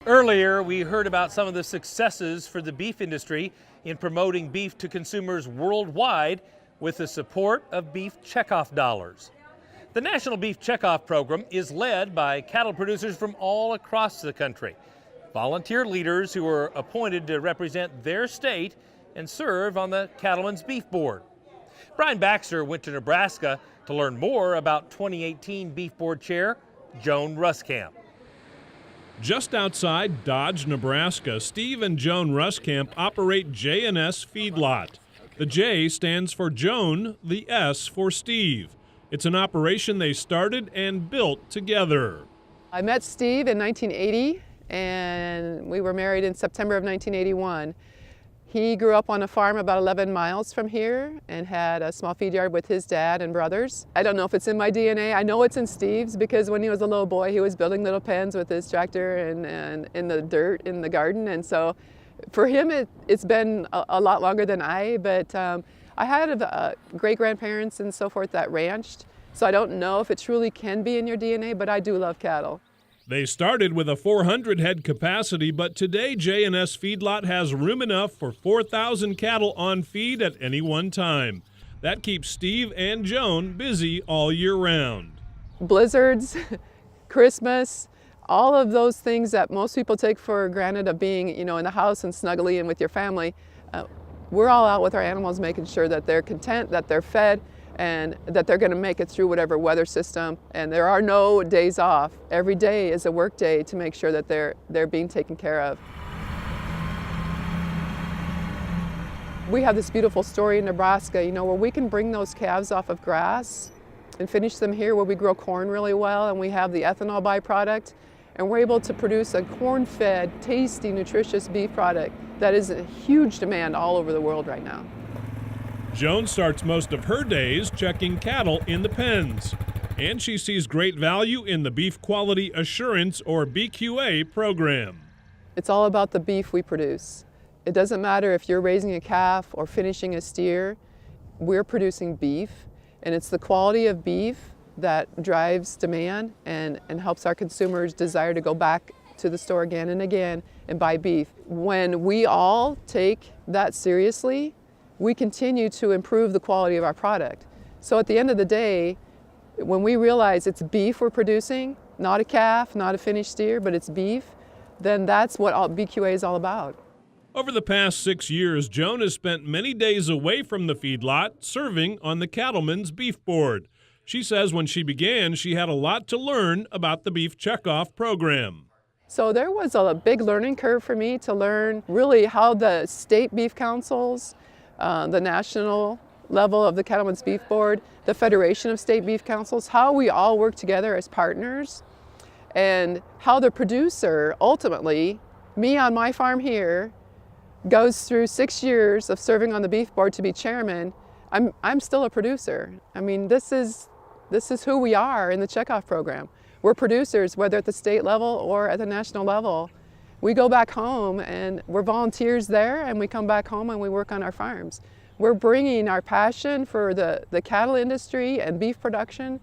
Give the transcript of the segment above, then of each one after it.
Earlier, we heard about some of the successes for the beef industry in promoting beef to consumers worldwide with the support of beef checkoff dollars. The National Beef Checkoff program is led by cattle producers from all across the country, volunteer leaders who are appointed to represent their state and serve on the Cattlemen's Beef Board. Brian Baxter went to Nebraska to learn more about 2018 Beef Board Chair Joan Ruskamp. Just outside Dodge, Nebraska, Steve and Joan Ruskamp operate J&S Feedlot. The J stands for Joan, the S for Steve. It's an operation they started and built together. I met Steve in 1980, and we were married in September of 1981. He grew up on a farm about 11 miles from here and had a small feed yard with his dad and brothers. I don't know if it's in my DNA. I know it's in Steve's because when he was a little boy, he was building little pens with his tractor and in the dirt in the garden. And so for him, it's been a lot longer than but I had great-grandparents and so forth that ranched. So I don't know if it truly can be in your DNA, but I do love cattle. They started with a 400 head capacity, but today J&S Feedlot has room enough for 4,000 cattle on feed at any one time. That keeps Steve and Joan busy all year round. Blizzards, Christmas, all of those things that most people take for granted of being, in the house and snuggly and with your family, we're all out with our animals making sure that they're content, that they're fed, and that they're going to make it through whatever weather system. And there are no days off. Every day is a work day to make sure that they're being taken care of. We have this beautiful story in Nebraska, where we can bring those calves off of grass and finish them here where we grow corn really well, and we have the ethanol byproduct, and we're able to produce a corn-fed, tasty, nutritious beef product that is in huge demand all over the world right now. Joan starts most of her days checking cattle in the pens, and she sees great value in the Beef Quality Assurance, or BQA, program. It's all about the beef we produce. It doesn't matter if you're raising a calf or finishing a steer, we're producing beef, and it's the quality of beef that drives demand and helps our consumers desire to go back to the store again and again and buy beef. When we all take that seriously, we continue to improve the quality of our product. So at the end of the day, when we realize it's beef we're producing, not a calf, not a finished steer, but it's beef, then that's what BQA is all about. Over the past 6 years, Joan has spent many days away from the feedlot serving on the Cattlemen's Beef Board. She says when she began, she had a lot to learn about the Beef Checkoff program. So there was a big learning curve for me to learn really how the state beef councils, the national level of the Cattlemen's Beef Board, the Federation of State Beef Councils, how we all work together as partners, and how the producer, ultimately, me on my farm here, goes through 6 years of serving on the beef board to be chairman. I'm still a producer. I mean, this is who we are in the checkoff program. We're producers, whether at the state level or at the national level. We go back home and we're volunteers there, and we come back home and we work on our farms. We're bringing our passion for the cattle industry and beef production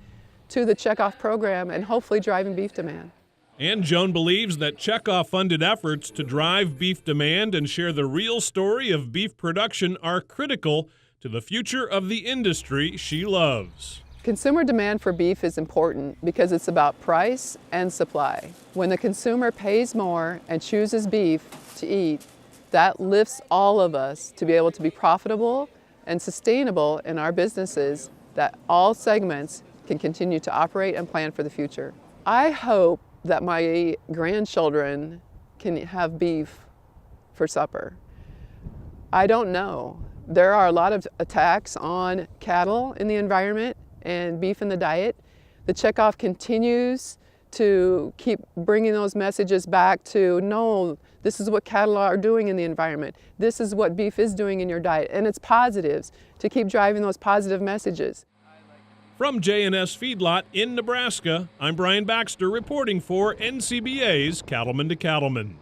to the checkoff program and hopefully driving beef demand. And Joan believes that checkoff-funded efforts to drive beef demand and share the real story of beef production are critical to the future of the industry she loves. Consumer demand for beef is important because it's about price and supply. When the consumer pays more and chooses beef to eat, that lifts all of us to be able to be profitable and sustainable in our businesses, that all segments can continue to operate and plan for the future. I hope that my grandchildren can have beef for supper. I don't know. There are a lot of attacks on cattle in the environment and beef in the diet. The checkoff continues to keep bringing those messages back to, no, this is what cattle are doing in the environment. This is what beef is doing in your diet. And it's positives, to keep driving those positive messages. From J&S Feedlot in Nebraska, I'm Brian Baxter reporting for NCBA's Cattlemen to Cattlemen.